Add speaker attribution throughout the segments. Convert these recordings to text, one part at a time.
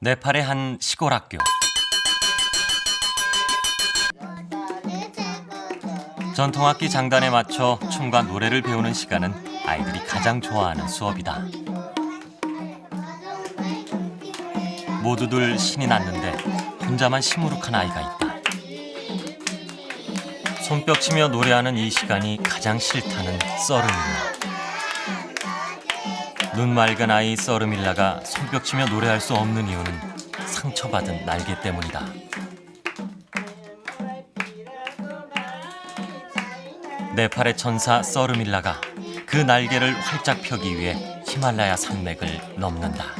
Speaker 1: 네팔의 한 시골 학교. 전통악기 장단에 맞춰 춤과 노래를 배우는 시간은 아이들이 가장 좋아하는 수업이다. 모두들 신이 났는데 혼자만 시무룩한 아이가 있다. 손뼉치며 노래하는 이 시간이 가장 싫다는 서르밀라. 눈 맑은 아이 서르밀라가 손뼉치며 노래할 수 없는 이유는 상처받은 날개 때문이다. 네팔의 천사 서르밀라가 그 날개를 활짝 펴기 위해 히말라야 산맥을 넘는다.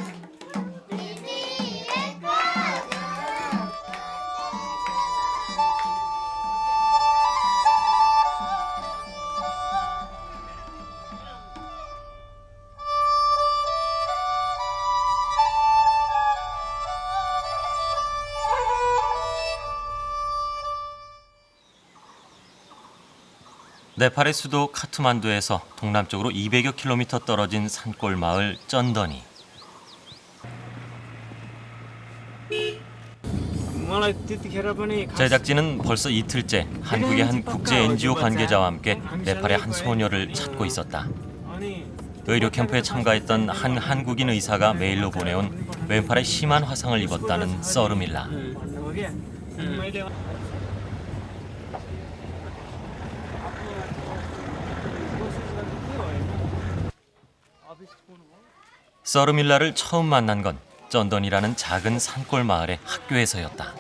Speaker 1: 네팔의 수도 카트만두에서 동남쪽으로 200여 킬로미터 떨어진 산골 마을 쩐더니. 제작진은 벌써 이틀째 한국의 한 국제 NGO 관계자와 함께 네팔의 한 소녀를 찾고 있었다. 의료 캠프에 참가했던 한 한국인 의사가 메일로 보내온 왼팔에 심한 화상을 입었다는 서르밀라. 서르밀라를 처음 만난 건 쩐던이라는 작은 산골 마을의 학교에서였다.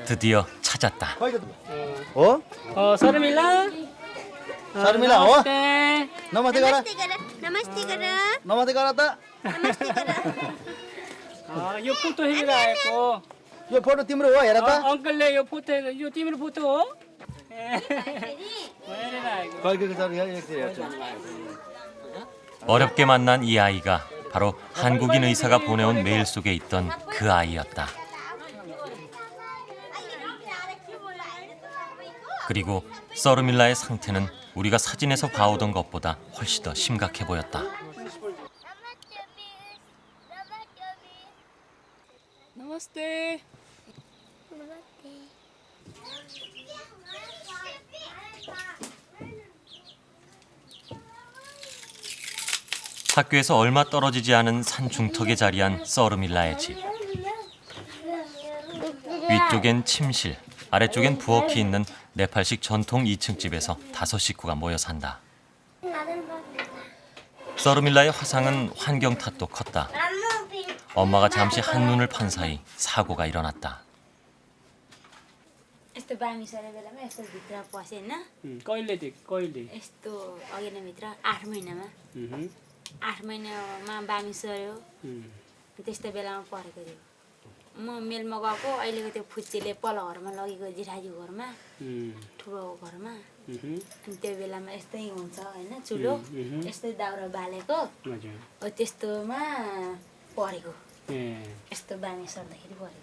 Speaker 1: 드디어 찾았다.
Speaker 2: 서르밀라?
Speaker 3: शर्मिला हो
Speaker 2: 네.
Speaker 3: नमस्ते गर
Speaker 4: नमस्ते गर
Speaker 3: नमस्ते गर त
Speaker 2: यो फोटो हेरिरहेको
Speaker 3: यो फोटो तिम्रो हो हेर त
Speaker 2: अङ्कलले यो फोटो यो तिम्रो फोटो हो हेरिरहेको
Speaker 3: कहिलेको छ यो एकतिर हेर्छु
Speaker 1: 어렵게 만난 이 아이가 바로 한국인 의사가 보내온 메일 속에 있던 그 아이였다. 그리고 서르밀라의 상태는 우리가 사진에서 봐오던 것보다 훨씬 더 심각해 보였다.
Speaker 2: नमस्ते
Speaker 1: 학교에서 얼마 떨어지지 않은 산 중턱에 자리한 서르밀라의 집. 위쪽엔 침실, 아래쪽엔 부엌이 있는 네팔식 전통 2층 집에서 5 식구가 모여 산다. 서르밀라의 화상은 환경 탓도 컸다. 엄마가 잠시 한눈을 판 사이 사고가 일어났다.
Speaker 4: यस्तो बामिसरे बेलामा यस्तो भित्र पसेन
Speaker 2: कहिले
Speaker 4: यस्तो अघिल्लो भित्र 8 महिनामा 8 महिनामा बामी सर्यो त्यस्तो बेलामा परेको थियो म मेलमा गएको अहिलेको त्यो फुच्चीले पल्लो घरमा लगेको जिठाजीको घरमा ठुलो घरमा अनि त्यो बेलामा यस्तै हुन्छ होइन चुलो यस्तै दाउरा बालेको हो त्यस्तोमा परेको यस्तो बामी सर्दाखेरि परेको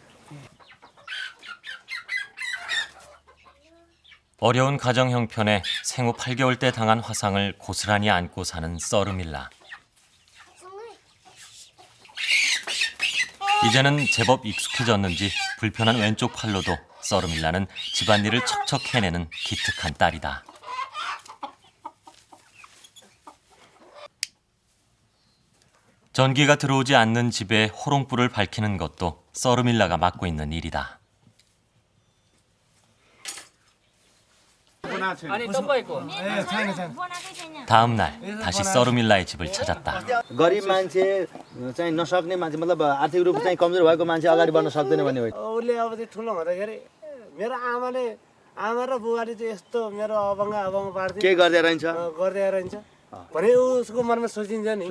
Speaker 1: 어려운 가정 형편에 생후 8개월 때 당한 화상을 고스란히 안고 사는 서르밀라. 이제는 제법 익숙해졌는지 불편한 왼쪽 팔로도 서르밀라는 집안일을 척척 해내는 기특한 딸이다. 전기가 들어오지 않는 집에 호롱불을 밝히는 것도 서르밀라가 맡고 있는 일이다.
Speaker 2: अनि तपाईँको
Speaker 1: 다음 날 다시 서르밀라의 집을 찾았다.
Speaker 3: गरिब मान्छे चाहिँ नसक्ने मान्छे मतलब आर्थिक रूप चाहिँ कमजोर भएको मान्छे अगाडि बढ्न सक्दैन भन्ने हो
Speaker 5: उसले अब चाहिँ ठुलो हुँदाखेरि मेरो आमा र बुबाले चाहिँ यस्तो मेरो अभङ्ग पार्थ्यो
Speaker 3: के गर्दै रहन्छ
Speaker 5: गर्दै रहन्छ भने उसको मनमा सोचिन्छ नि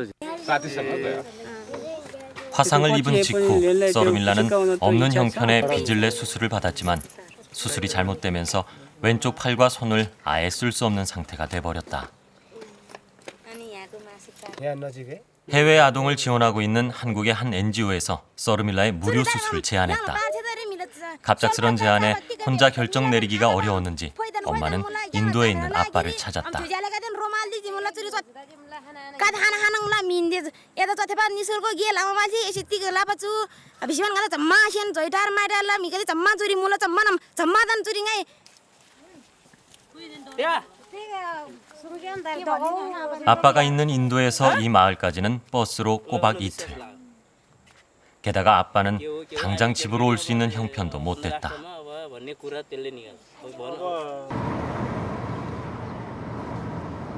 Speaker 1: 화상을 입은 직후 서르밀라는 없는 형편의 빚을 내 수술을 받았지만 수술이 잘못되면서 왼쪽 팔과 손을 아예 쓸 수 없는 상태가 돼버렸다.
Speaker 5: यहाँ नजिकै
Speaker 1: 해외 아동을 지원하고 있는 한국의 한 NGO에서 서르밀라의 무료 수술을 제안했다. 갑작스런 제안에 혼자 결정 내리기가 어려웠는지 엄마는 인도에 있는 아빠를 찾았다. 아빠가 있는 인도에서 이 마을까지는 버스로 꼬박 이틀. 게다가 아빠는 당장 집으로 올 수 있는 형편도 못 됐다.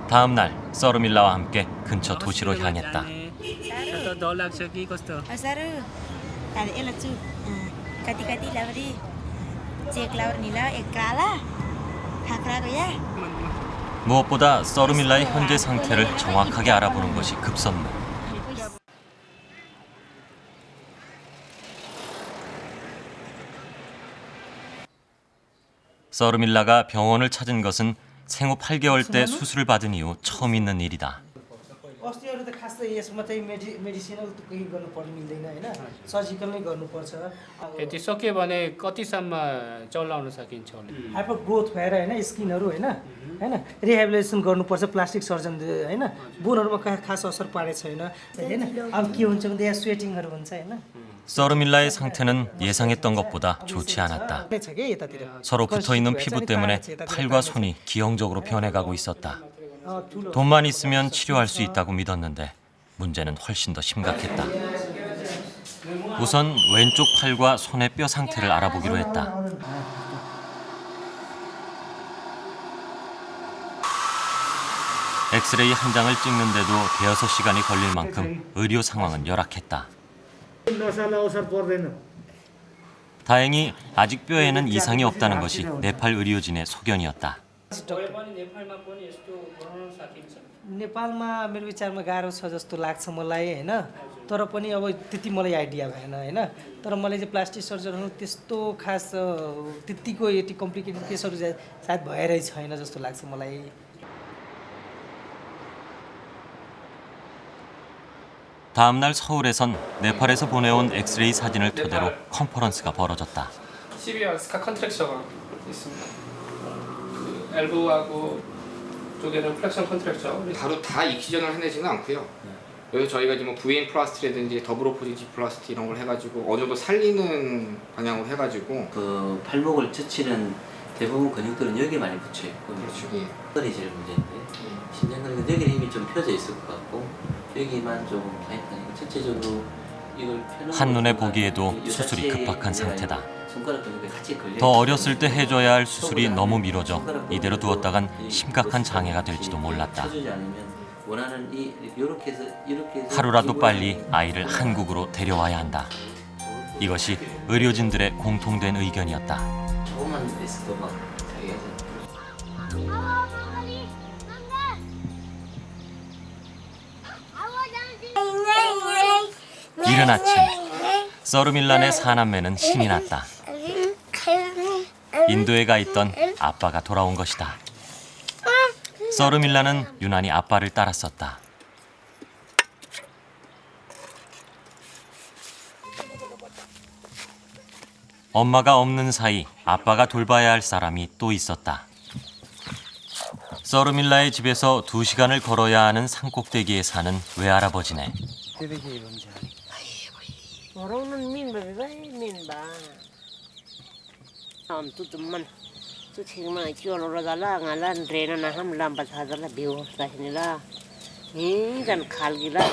Speaker 1: 다음 날 서르밀라와 함께 근처 도시로 향했다.
Speaker 2: डर लाग्छ कि कस्तो
Speaker 1: 무엇보다 서르밀라의 현재 상태를 정확하게 알아보는 것이 급선무. 서르밀라가 병원을 찾은 것은 생후 8개월 때 수술을 받은 이후 처음 있는 일이다.
Speaker 5: अस्तिहरू त खास त यसमा चाहिँ मेडिसिनल त केही गर्नुपर्ने मिल्दैन हैन सर्जिकल नै गर्नुपर्छ
Speaker 2: यति सक्यो भने कतिसम्म चलाउन सकिन्छ होला
Speaker 5: हाइपर ग्रोथ भएर हैन स्किनहरू हैन हैन रिहेबिलिटेसन गर्नुपर्छ प्लास्टिक सर्जन हैन बोनहरुमा खास असर पारेको छैन हैन अब के हुन्छ भन्दा यहाँ स्वेटिङहरु हुन्छ हैन
Speaker 1: 서르밀라의 상태는 예상했던 것보다 좋지 않았다.
Speaker 5: छ के यतातिर
Speaker 1: 서로 붙어있는 피부 때문에 팔과 손이 기형적으로 변해가고 있었다. 돈만 있으면 치료할 수 있다고 믿었는데 문제는 훨씬 더 심각했다. 우선 왼쪽 팔과 손의 뼈 상태를 알아보기로 했다. 엑스레이 한 장을 찍는데도 대여섯 시간이 걸릴 만큼 의료 상황은 열악했다. 다행히 아직 뼈에는 이상이 없다는 것이 네팔 의료진의 소견이었다.
Speaker 5: नेपालमा मेरो विचारमा गाह्रो छ जस्तो लाग्छ मलाई हैन तर पनि अब त्यति मलाई आइडिया भएन हैन तर मलाई चाहिँ प्लास्टिक सर्जनहरु त्यस्तो खास त्यतिको यति कम्प्लिकेटेड केसहरु सायद भएरै छैन जस्तो लाग्छ मलाई
Speaker 1: 다음 날 서울에선 네팔에서 보내온 엑스레이 사진을 토대로 컨퍼런스가 벌어졌다.
Speaker 2: 12월 스카 컨트랙처가 있습니다. 그 엘보하고 쪽에는 플렉션 컨트랙처.
Speaker 6: 바로 다 익시전을 해내지는 않고요. 그래서 저희가 이제 뭐 VN 플라스티라든지 더블오포지티 플라스티 이런 걸 해가지고 어느 정도 살리는 방향으로 해가지고
Speaker 7: 그 발목을 젖히는 대부분 근육들은 여기 많이 붙여 있고 이 제일 문제인데 심장근육은 여기 힘이 좀 펴져 있을 것 같고 여기만 좀 타이트하니까 전체적으로 이걸
Speaker 1: 한눈에 보기에도 수술이 급박한 상태다.
Speaker 7: 손가락 근육에 같이 걸려
Speaker 1: 더 어렸을 때 해줘야 할 수술이 너무 미뤄져 이대로 두었다간 심각한 장애가 될지도 몰랐다.
Speaker 7: 원하는 이 이렇게 해서
Speaker 1: 하루라도 빨리 아이를 한국으로 데려와야 한다. 이것이 의료진들의 공통된 의견이었다.
Speaker 7: 조금만 있어도 막 자기가
Speaker 1: 이른 아침 서르밀란의 사남매는 신이 났다. 인도에 가 있던 아빠가 돌아온 것이다. 서르밀란은 유난히 아빠를 따랐었다. 엄마가 없는 사이 아빠가 돌봐야 할 사람이 또 있었다. 서르밀라의 집에서 2시간을 걸어야 하는 산꼭대기에 사는 외할아버지네.
Speaker 8: Orang min ba min ba. Am tu man. Tu chingma cholo ragala ngalan rena na ham lam ba sadala biu sahinila. 간 칼기라.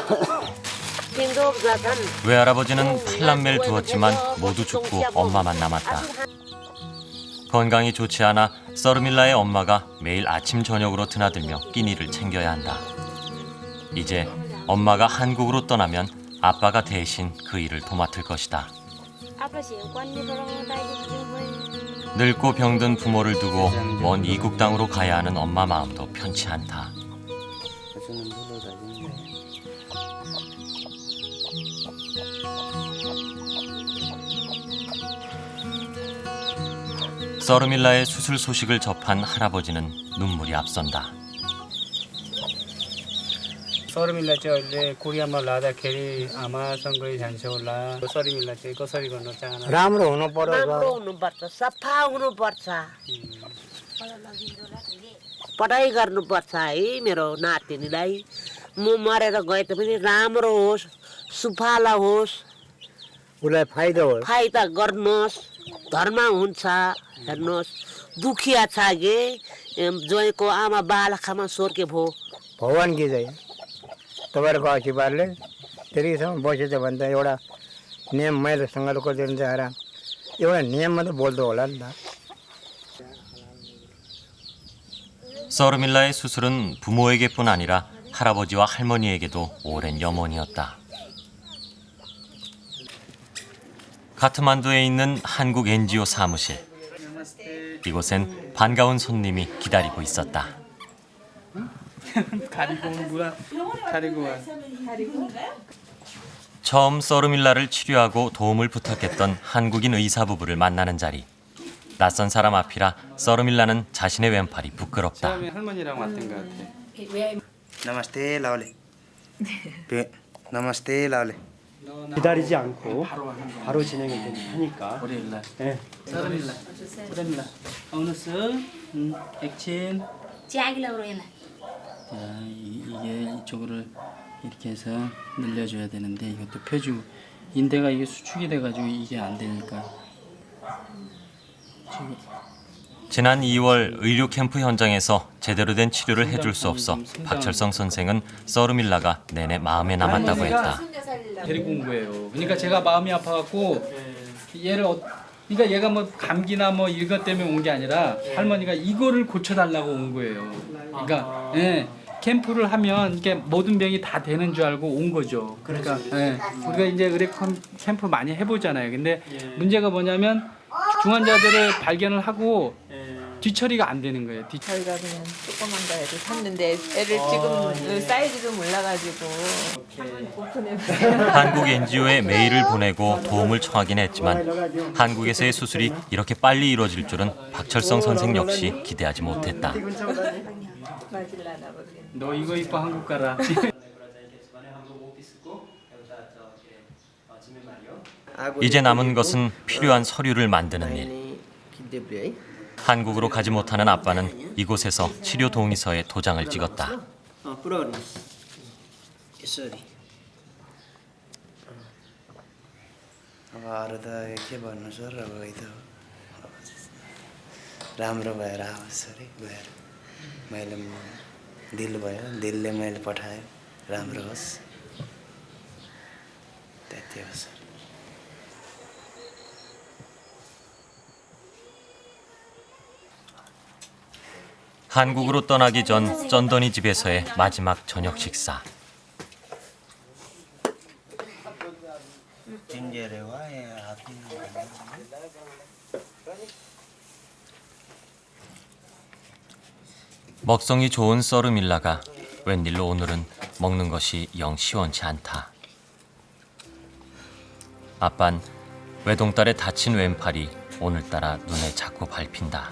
Speaker 8: 띵도 자간.
Speaker 1: 외할아버지는 8남매를 두었지만 모두 죽고 엄마만 남았다. 건강이 좋지 않아 서르밀라의 엄마가 매일 아침 저녁으로 드나들며 끼니를 챙겨야 한다. 이제 엄마가 한국으로 떠나면 아빠가 대신 그 일을 도맡을 것이다. 늙고 병든 부모를 두고 먼 이국 땅으로 가야 하는 엄마 마음도 편치 않다. 서르밀라의 수술 소식을 접한 할아버지는 눈물이 앞선다.
Speaker 2: सरुमिला चाहिँ अहिले कोरियामा लाँदाखेरि आमासँगै जान्छ होला सरुमिला चाहिँ कसरी गर्न चाहना
Speaker 9: राम्रो हुनु पर्यो
Speaker 8: राम्रो हुनुपर्छ सफा हुनुपर्छ पढाइ गर्नुपर्छ है मेरो नातिनीलाई म मरेर गए पनि राम्रो होस् सुफाला होस्
Speaker 9: उसलाई फाइदा हो
Speaker 8: फाइदा गर्नुहोस् घरमा हुन्छ हेर्नुहोस् दुखिया छ गे जोइको आमा बालखामा स्वर्गे भयो
Speaker 9: भगवान् कि चाहिँ तपाईँहरूको आशीर्वादले त्यतिसम्म बसेछ भने त एउटा नियम मैले सङ्घर्षको दिन चाहिँ एउटा नियम मात्रै बोल्दो होला नि त
Speaker 1: 서르밀라의 수술은 부모에게뿐 아니라 할아버지와 할머니에게도 오랜 염원이었다. 카트만두에 있는 한국 NGO 사무실. 이곳엔 반가운 손님이 기다리고 있었다.
Speaker 2: 가리고 오는구나 가리고 와
Speaker 1: 처음 서르밀라를 치료하고 도움을 부탁했던 한국인 의사 부부를 만나는 자리. 낯선 사람 앞이라 서르밀라는 자신의 왼팔이 부끄럽다.
Speaker 2: 처음에 할머니랑 왔던 것 같아
Speaker 9: नमस्ते लाउले नमस्ते लाउले
Speaker 10: 기다리지 않고 바로 진행이 하니까. 네.
Speaker 5: 서르밀라 어느스 액션
Speaker 4: च्यागिलो रोएन
Speaker 11: 이게 이쪽으로 이렇게 해서 늘려줘야 되는데 이것도 펴주고 인대가 이게 수축이 돼가지고 이게 안 되니까
Speaker 1: 지난 2월 의료 캠프 현장에서 제대로 된 치료를 해줄 수 없어 박철성 선생은 서르밀라가 내내 마음에 남았다고 했다.
Speaker 2: 데리고 온 거예요 그러니까 제가 마음이 아파갖고 얘를 그러니까 얘가 뭐 감기나 뭐 이것 때문에 온 게 아니라 할머니가 이거를 고쳐달라고 온 거예요 그러니까 예, 캠프를 하면 이게 모든 병이 다 되는 줄 알고 온 거죠 그러니까 예, 우리가 이제 의료 캠프 많이 해보잖아요 근데 문제가 뭐냐면 중환자들을 발견을 하고 뒤처리가 안 되는 거예요.
Speaker 12: 저희가 그냥 조그만 거 애를 샀는데 애를 지금 사이즈도 몰라가지고 오픈해보세요.
Speaker 1: 한국 NGO에 메일을 보내고 도움을 청하긴 했지만 한국에서의 수술이 이렇게 빨리 이루어질 줄은 박철성 선생 역시 기대하지 못했다.
Speaker 2: 너 이거 입고 한국 가라.
Speaker 1: 이제 남은 것은 필요한 서류를 만드는 일. 한국으로 가지 못하는 아빠는 이곳에서 치료 동의서에 도장을 찍었다.
Speaker 9: राम्रो भएर आओस् अरे गएर मैले दिल भयो दिलले मैले पठाएँ राम्रो होस् त्यति हो सर
Speaker 1: 한국으로 떠나기 전 쩐더니 집에서의 마지막 저녁 식사. 먹성이 좋은 서르밀라가 웬일로 오늘은 먹는 것이 영 시원치 않다. 아빤 외동딸의 다친 왼팔이 오늘따라 눈에 자꾸 밟힌다.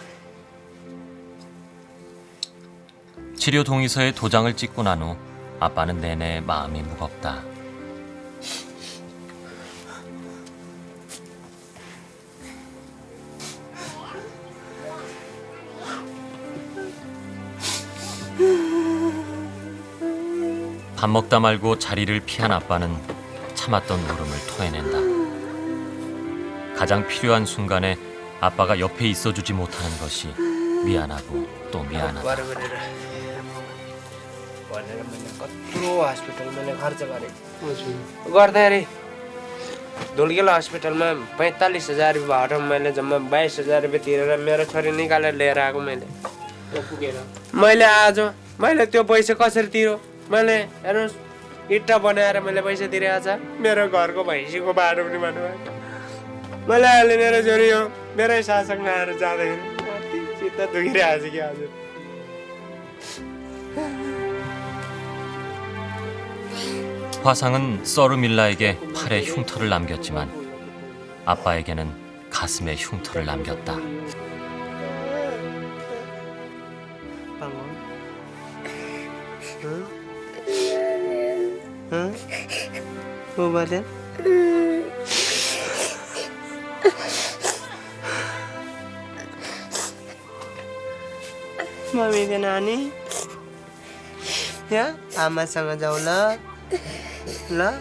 Speaker 1: 치료 동의서에 도장을 찍고 난 후 아빠는 내내 마음이 무겁다. 밥 먹다 말고 자리를 피한 아빠는 참았던 울음을 토해낸다. 가장 필요한 순간에 아빠가 옆에 있어주지 못하는 것이 미안하고 또 미안하다.
Speaker 10: भनेर मैले कत्रो हस्पिटल मैले खर्च गरेँ गर्दाखेरि धुल्केला हस्पिटलमा 45,000 रुपियाँ भएर मैले जम्मा 22,000 रुपियाँ तिरेर मेरो छोरी निकालेर लिएर आएको मैले आज मैले त्यो पैसा कसरी तिरो मैले हेर्नुहोस् इट्टा बनाएर मैले पैसा तिरेको छ मेरो घरको भैँसीको बाटो पनि भन्नुभयो मैले अहिले मेरो छोरी हो मेरै शासकमा आएर जाँदाखेरि चित्त दुखिरहेको छ कि हजुर
Speaker 1: 화상은 서르밀라에게 팔에 흉터를 남겼지만 아빠에게는 가슴에 흉터를 남겼다.
Speaker 10: 뭐든? मम्मीको नानी यहाँ आमासँग जाऊ ल ल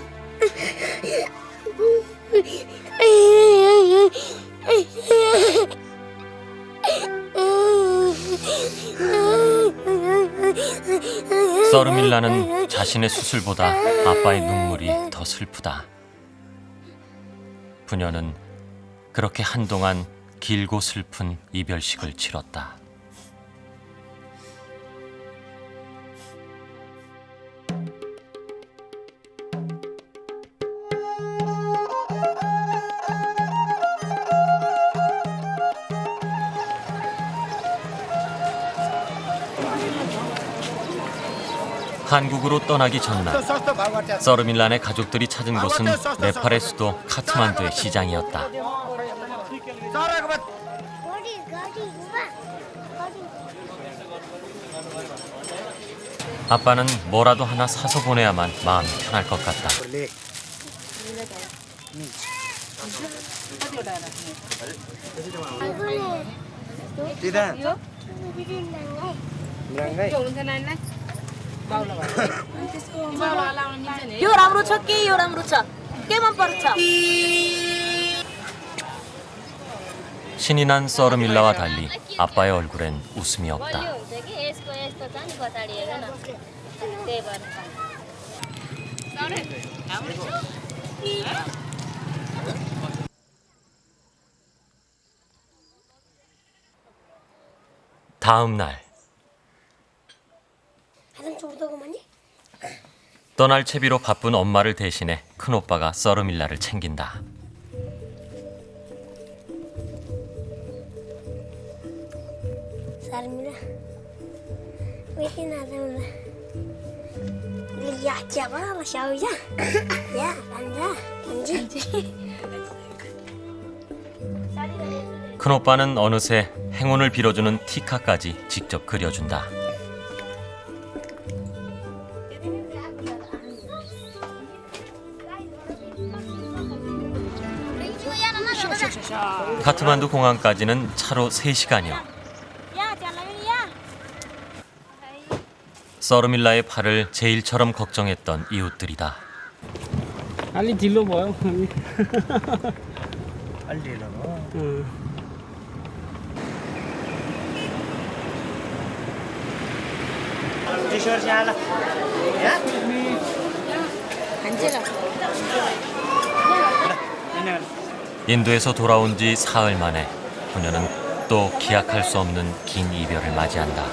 Speaker 1: 서르밀라는 자신의 수술보다 아빠의 눈물이 더 슬프다. 부녀는 그렇게 한동안 길고 슬픈 이별식을 치렀다. 한국으로 떠나기 전날, 서르밀란의 가족들이 찾은 곳은 네팔의 수도 카트만두의 시장이었다. 아빠는 뭐라도 하나 사서 보내야만 마음이 편할 것 같다.
Speaker 13: यो राम्रो छ के यो राम्रो छ के मन पर्छ
Speaker 1: 신이 난 서르밀라와 달리 아빠의 얼굴엔 웃음이 없다. 다음 날 떠날 채비로 바쁜 엄마를 대신해 큰오빠가 서르밀라를 챙긴다. 큰오빠는 어느새 행운을 빌어주는 티카까지 직접 그려준다. 카트만두 공항까지는 차로 3시간여. 서르밀라의 팔을 제일처럼 걱정했던 이웃들이다.
Speaker 10: अलि ढिलो भयो
Speaker 9: अलि ढिलो भयो किशोर श्याला
Speaker 1: 인도에서 돌아온 지 사흘 만에 부녀는 또 기약할 수 없는 긴 이별을 맞이한다.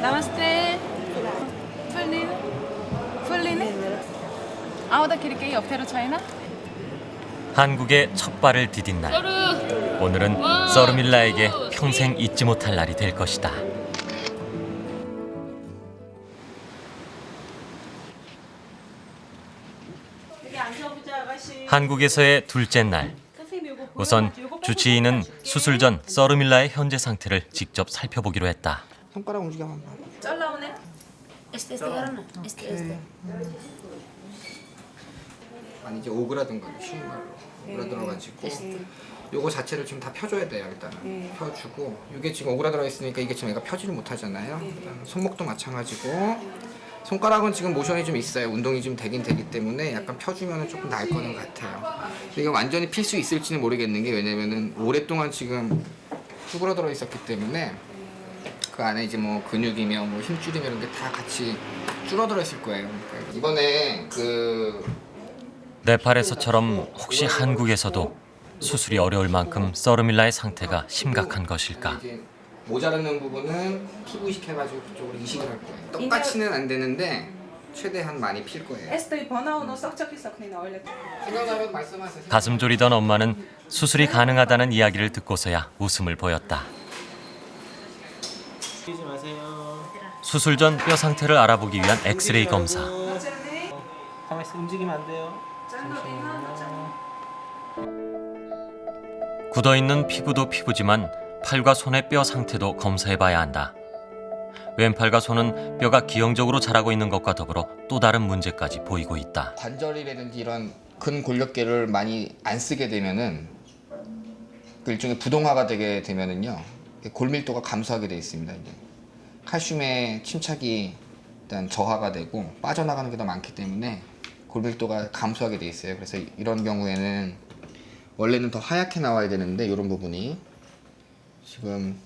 Speaker 12: नमस्ते 풀리네? आउँदाखेरि केही अप्ठ्यारो छैन?
Speaker 1: 한국의 첫 발을 디딘 날. 오늘은 서르밀라에게 평생 잊지 못할 날이 될 것이다. 한국에서의 둘째 날. 우선 주치의는 수술 전 서르밀라의 현재 상태를 직접 살펴보기로 했다.
Speaker 6: 손가락 움직여만 봐.
Speaker 12: 쩔 나오네.
Speaker 6: 아니 이제 오그라든 거예요. 쉬운 말로 오그라들어가지고 요거 자체를 지금 다 펴줘야 돼요. 일단은 펴주고 이게 지금 오그라들어 있으니까 이게 지금 얘가 펴지를 못하잖아요. 손목도 마찬가지고 손가락은 지금 모션이 좀 있어요. 운동이 좀 되긴 되기 때문에 약간 펴주면 조금 나을 거는 같아요. 근데 이게 완전히 필 수 있을지는 모르겠는 게 왜냐면은 오랫동안 지금 쭈그러들어 있었기 때문에 그 안에 이제 뭐 근육이며 뭐 힘줄이며 이런 게 다 같이 줄어들어 있을 거예요. 그러니까 이번에
Speaker 1: 네팔에서처럼 혹시 한국에서도 수술이 어려울 만큼 서르밀라의 상태가 심각한 것일까?
Speaker 6: 이제 모자라는 부분은 피부이식 해가지고 그쪽으로 이식을 할 거예요. 똑같이는 안 되는데 최대한 많이 필 거예요. 생각나면 말씀하세요.
Speaker 1: 가슴 졸이던 엄마는 수술이 가능하다는 이야기를 듣고서야 웃음을 보였다. 수술 전 뼈 상태를 알아보기 위한 엑스레이 검사.
Speaker 10: 가만히 있어 움직이면 안 돼요.
Speaker 1: 굳어있는 피부도 피부지만 팔과 손의 뼈 상태도 검사해봐야 한다. 왼팔과 손은 뼈가 기형적으로 자라고 있는 것과 더불어 또 다른 문제까지 보이고 있다.
Speaker 6: 관절이라든지 이런 근골격계를 많이 안 쓰게 되면은 그 일종의 부동화가 되게 되면은요 골밀도가 감소하게 돼 있습니다. 이제 칼슘의 침착이 일단 저하가 되고 빠져나가는 게 더 많기 때문에 골밀도가 감소하게 돼 있어요. 그래서 이런 경우에는 원래는 더 하얗게 나와야 되는데 이런 부분이 지금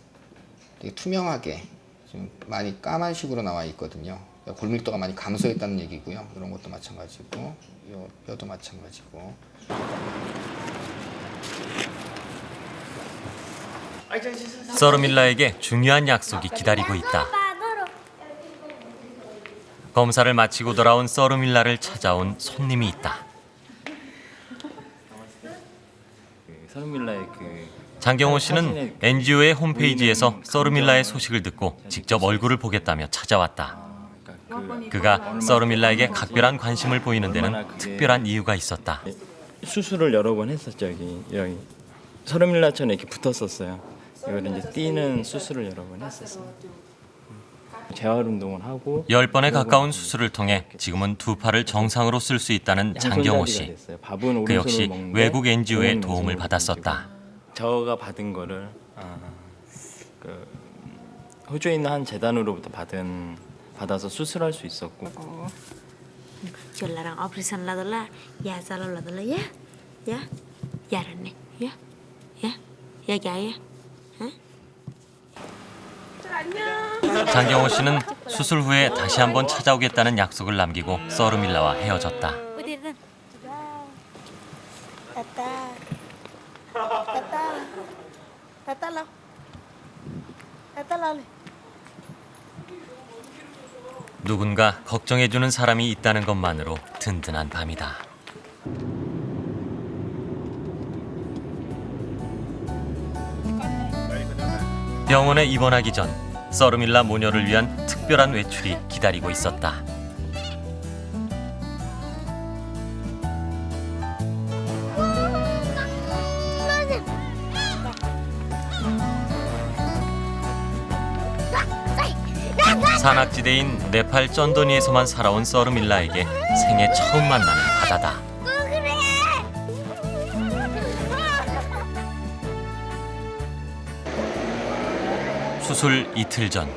Speaker 6: 되게 투명하게 지금 많이 까만 식으로 나와 있거든요. 골밀도가 많이 감소했다는 얘기고요. 이런 것도 마찬가지고 이 뼈도 마찬가지고.
Speaker 1: 서르밀라에게 중요한 약속이 기다리고 있다. 검사를 마치고 돌아온 서르밀라를 찾아온 손님이 있다.
Speaker 11: 서르밀라의
Speaker 1: 장경호 씨는 NGO의 홈페이지에서 서르밀라의 소식을 듣고 직접 얼굴을 보겠다며 찾아왔다. 그가 서르밀라에게 각별한 관심을 보이는 데는 특별한 이유가 있었다.
Speaker 11: 수술을 여러 번 했었죠. 여기 서르밀라처럼 이렇게 붙었었어요. 이거를 이제 띄는 수술을 여러 번 했었어요. 재활 운동을 하고
Speaker 1: 10번에 가까운 수술을 통해 지금은 두 팔을 정상으로 쓸 수 있다는 장경호 씨. 그 역시 외국 NGO의 도움을 받았었다.
Speaker 11: 저가 받은 거를 호주에 있는 한 재단으로부터 받아서 수술할 수 있었고.
Speaker 4: 졸라랑 오퍼레이션 라돌라 야 잘라라돌라 야 야라네 야야야
Speaker 1: 장경호 씨는 수술 후에 다시 한번 찾아오겠다는 약속을 남기고 서르밀라와 헤어졌다.
Speaker 4: 어디든
Speaker 1: 누군가 걱정해주는 사람이 있다는 것만으로 든든한 밤이다. 병원에 입원하기 전 서르밀라 모녀를 위한 특별한 외출이 기다리고 있었다. 산악지대인 네팔 쩐도니에서만 살아온 서르밀라에게 생애 처음 만나는 바다다. 수술 이틀 전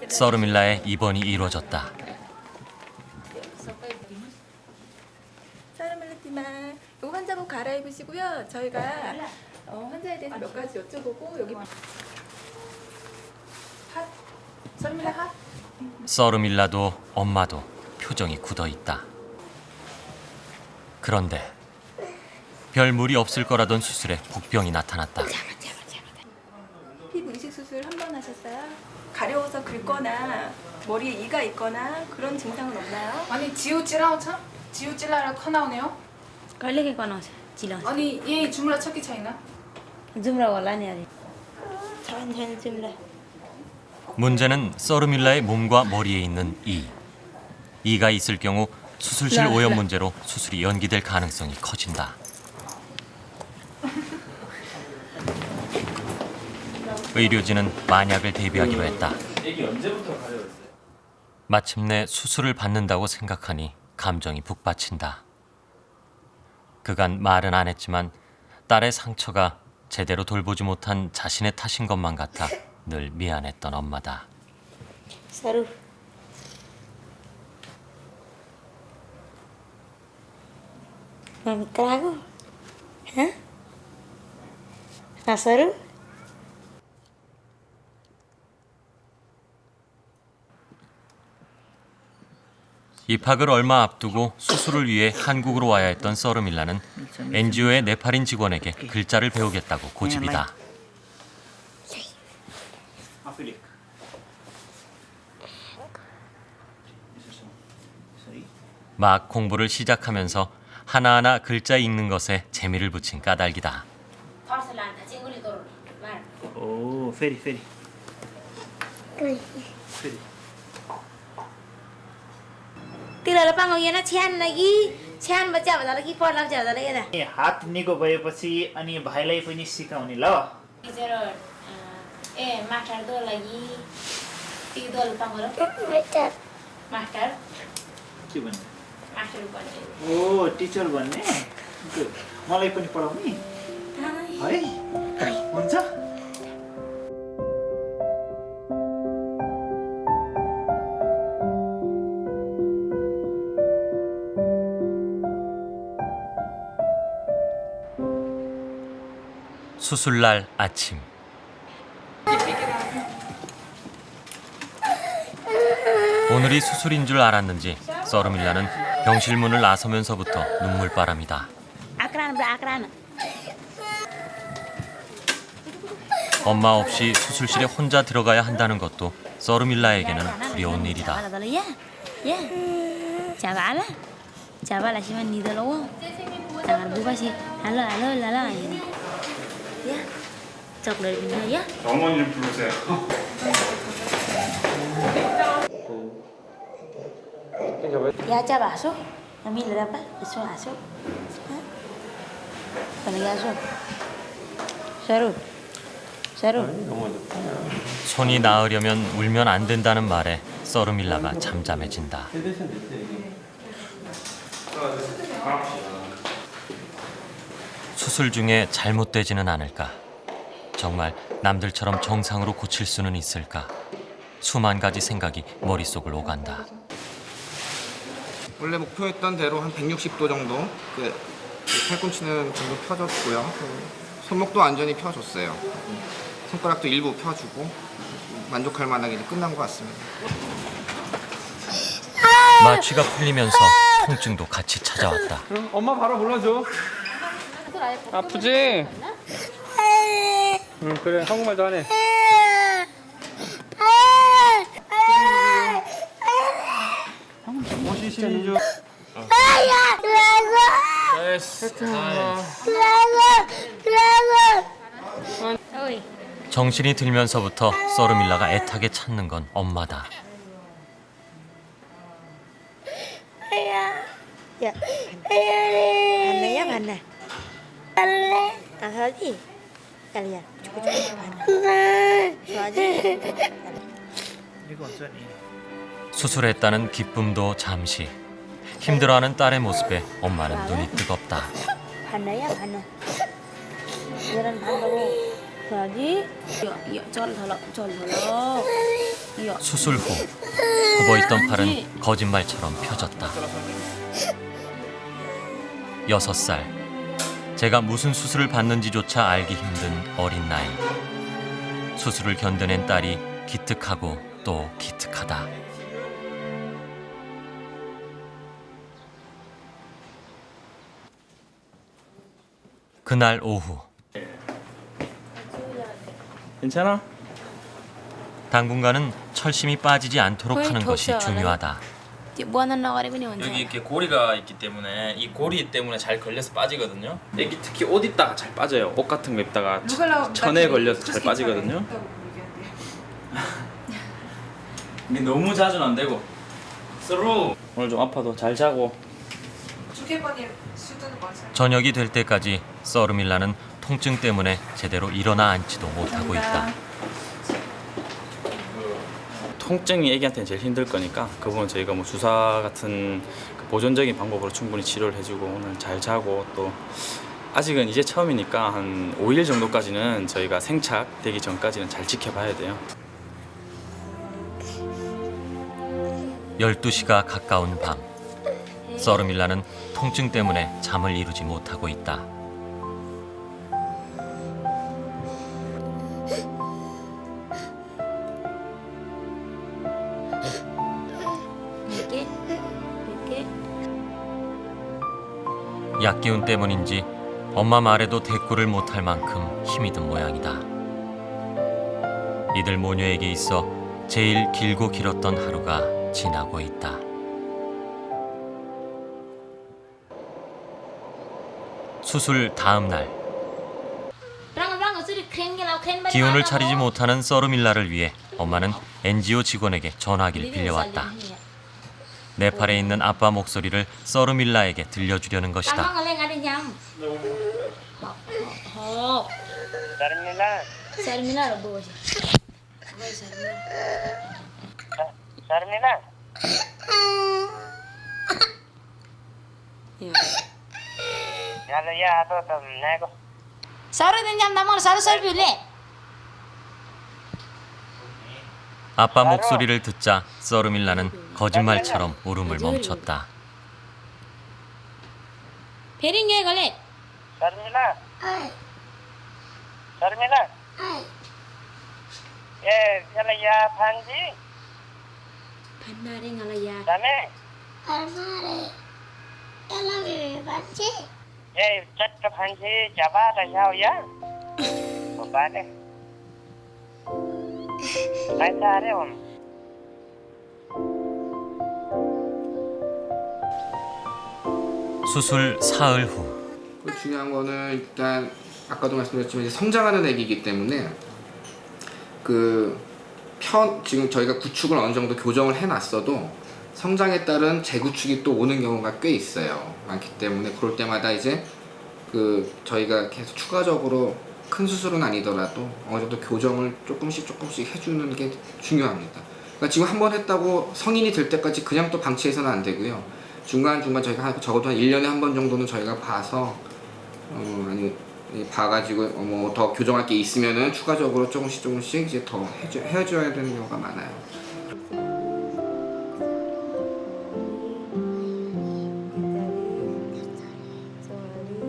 Speaker 1: 서르밀라의 입원이 이루어졌다.
Speaker 12: 사르밀라티만 이 환자복 갈아입으시고요. 저희가 환자에 대해서 몇 가지 여쭤보고 여기 서르밀라 핫.
Speaker 1: 서르밀라도 엄마도 표정이 굳어있다. 그런데 별 무리 없을 거라던 수술에 복병이 나타났다.
Speaker 12: 피부 이식 수술 한 번 하셨어요? 가려워서 긁거나 머리에 이가 있거나 그런 증상은 없나요?
Speaker 14: 아니 지우 찔라오차? 지우 찔라라 커 나오네요?
Speaker 4: कहिलेकै बनाउँछ चिलाउँछ
Speaker 14: 아니 얘 주물러 척기 차이나?
Speaker 4: जुम्रा होला नि अरे छैन जुम्रा
Speaker 1: 문제는 서르밀라의 몸과 머리에 있는 이. 이가 있을 경우 수술실 오염 문제로 수술이 연기될 가능성이 커진다. 의료진은 만약을 대비하기로 했다. 마침내 수술을 받는다고 생각하니 감정이 북받친다. 그간 말은 안 했지만 딸의 상처가 제대로 돌보지 못한 자신의 탓인 것만 같아 늘 미안했던 엄마다.
Speaker 4: सरू Mami trago? Hã? सरू?
Speaker 1: 입학을 얼마 앞두고 수술을 위해 한국으로 와야 했던 서르밀라는 NGO의 네팔인 직원에게 글자를 배우겠다고 고집이다. 막 공부를 시작하면서 하나하나 글자 읽는 것에 재미를 붙인 까닭이다.
Speaker 11: 오, 페리.
Speaker 4: Tira la pango yana chian lagi. सानो बच्चा भन्दा कि पढ्ला बच्चा भन्दा हेर
Speaker 15: हात निको भएपछि अनि भाइलाई पनि सिकाउने ल
Speaker 4: टिचर ए मास्टर दो लागि ती दोल पाउँछ मास्टर
Speaker 15: के भन्ने
Speaker 4: मास्टर बन्ने
Speaker 15: ओ टिचर भन्ने गुड मलाई पनि पढाउने है हुन्छ
Speaker 1: 수술날 아침. 오늘이 수술인 줄 알았는지 서르밀라는 병실 문을 나서면서부터 눈물바람이다. 엄마 없이 수술실에 혼자 들어가야 한다는 것도 서르밀라에게는 두려운 일이다.
Speaker 15: 어머니 좀 부르세요.
Speaker 4: Ya cha baso, kami lerapa, eso aso. Kalau ya so, seru, seru.
Speaker 1: 손이 나으려면 울면 안 된다는 말에 서르밀라가 잠잠해진다. 수술 중에 잘못되지는 않을까? 정말 남들처럼 정상으로 고칠 수는 있을까? 수만 가지 생각이 머릿속을 오간다.
Speaker 6: 원래 목표했던 대로 한 160도 정도 팔꿈치는 전부 펴졌고요. 손목도 완전히 펴줬어요. 손가락도 일부 펴주고 만족할 만하게 이제 끝난 것 같습니다.
Speaker 1: 마취가 풀리면서 통증도 같이 찾아왔다.
Speaker 2: 엄마 바로 불러줘. 아프지? 응 그래 한국말도 하네.
Speaker 1: 정신이 들면서부터 서르밀라가 애타게 찾는 건 엄마다. 수술했다는 기쁨도 잠시. 힘들어하는 딸의 모습에 엄마는 눈이 뜨겁다. 수술 후 굽어있던 팔은 거짓말처럼 펴졌다. 6살. 제가 무슨 수술을 받는지조차 알기 힘든 어린 나이. 수술을 견뎌낸 딸이 기특하고 또 기특하다. 그날 오후.
Speaker 11: 괜찮아?
Speaker 1: 당분간은 철심이 빠지지 않도록 하는 것이 중요하다.
Speaker 11: 여기 이렇게 고리가 있기 때문에 이 고리 때문에 잘 걸려서 빠지거든요. 애기 특히 옷 입다가 잘 빠져요. 옷 같은 거 입다가 천에 걸려서 잘 빠지거든요. 이게 너무 자주는 안 되고. 서로 오늘 좀 아파도 잘 자고.
Speaker 1: 저녁이 될 때까지 서르밀라는 통증 때문에 제대로 일어나 앉지도 못하고 있다.
Speaker 11: 통증이 애기한테는 제일 힘들 거니까 그 부분 저희가 뭐 주사 같은 보존적인 방법으로 충분히 치료를 해주고 오늘 잘 자고 또 아직은 이제 처음이니까 한 5일 정도까지는 저희가 생착되기 전까지는 잘 지켜봐야 돼요.
Speaker 1: 12시가 가까운 밤. 서르밀라는 통증 때문에 잠을 이루지 못하고 있다. 약기운 때문인지 엄마 말에도 대꾸를 못할 만큼 힘이 든 모양이다. 이들 모녀에게 있어 제일 길고 길었던 하루가 지나고 있다. 수술 다음 날. 기운을 차리지 못하는 서르밀라를 위해 엄마는 NGO 직원에게 전화기를 빌려왔다. 네팔에 있는 아빠 목소리를 서르밀라에게 들려주려는 것이다.
Speaker 4: Sarmila rồi bố.
Speaker 8: Sarmila. Yalah ya atau tam naik.
Speaker 4: Saru din jam namon saru sarbil래.
Speaker 1: 아빠 목소리를 듣자 서르밀라는 거짓말처럼 울음을 멈췄다.
Speaker 4: फेरि के गले?
Speaker 8: Sarmila. Sarmila. Yalah ya Panji.
Speaker 4: Panmare ngala ya.
Speaker 8: Dame.
Speaker 4: Panmare. Yalah be Panji.
Speaker 8: Cakap Panji Java dah jauh ya. Apa deh? Baik hari om.
Speaker 1: 수술 사흘 후
Speaker 6: 중요한 거는 일단 아까도 말씀드렸지만 이제 성장하는 애기이기 때문에 지금 저희가 구축을 어느 정도 교정을 해놨어도 성장에 따른 재구축이 또 오는 경우가 꽤 있어요. 많기 때문에 그럴 때마다 이제 저희가 계속 추가적으로 큰 수술은 아니더라도 어느 정도 교정을 조금씩 해주는 게 중요합니다. 그러니까 지금 한 번 했다고 성인이 될 때까지 그냥 또 방치해서는 안 되고요. 중간중간 저희가 적어도 한 1년에 한 번 정도는 저희가 봐서 봐가지고 뭐 더 교정할 게 있으면은 추가적으로 조금씩 이제 더 해줘야 되는 경우가 많아요.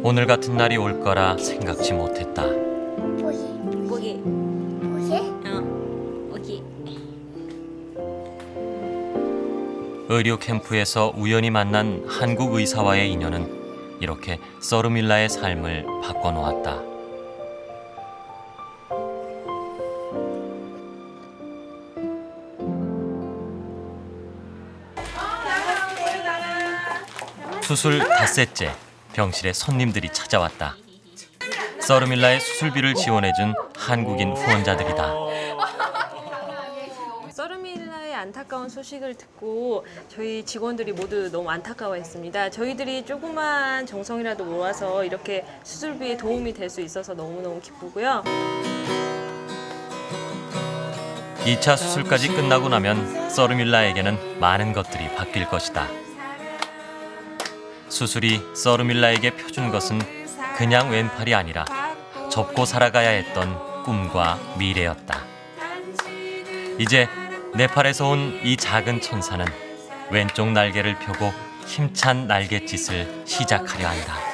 Speaker 1: 오늘 같은 날이 올 거라 생각지 못했다.
Speaker 4: 보기. 오기.
Speaker 1: 의료 캠프에서 우연히 만난 한국 의사와의 인연은 이렇게 서르밀라의 삶을 바꿔놓았다. 수술 닷새째 병실에 손님들이 찾아왔다. 서르밀라의 수술비를 지원해준 한국인 후원자들이다.
Speaker 16: 서르밀라의 안타까운 소식을 듣고 저희 직원들이 모두 너무 안타까워했습니다. 저희들이 조그만 정성이라도 모아서 이렇게 수술비에 도움이 될 수 있어서 너무너무 기쁘고요.
Speaker 1: 2차 수술까지 끝나고 나면 서르밀라에게는 많은 것들이 바뀔 것이다. 수술이 서르밀라에게 펴준 것은 그냥 왼팔이 아니라 접고 살아가야 했던 꿈과 미래였다. 이제 네팔에서 온 이 작은 천사는 왼쪽 날개를 펴고 힘찬 날갯짓을 시작하려 한다.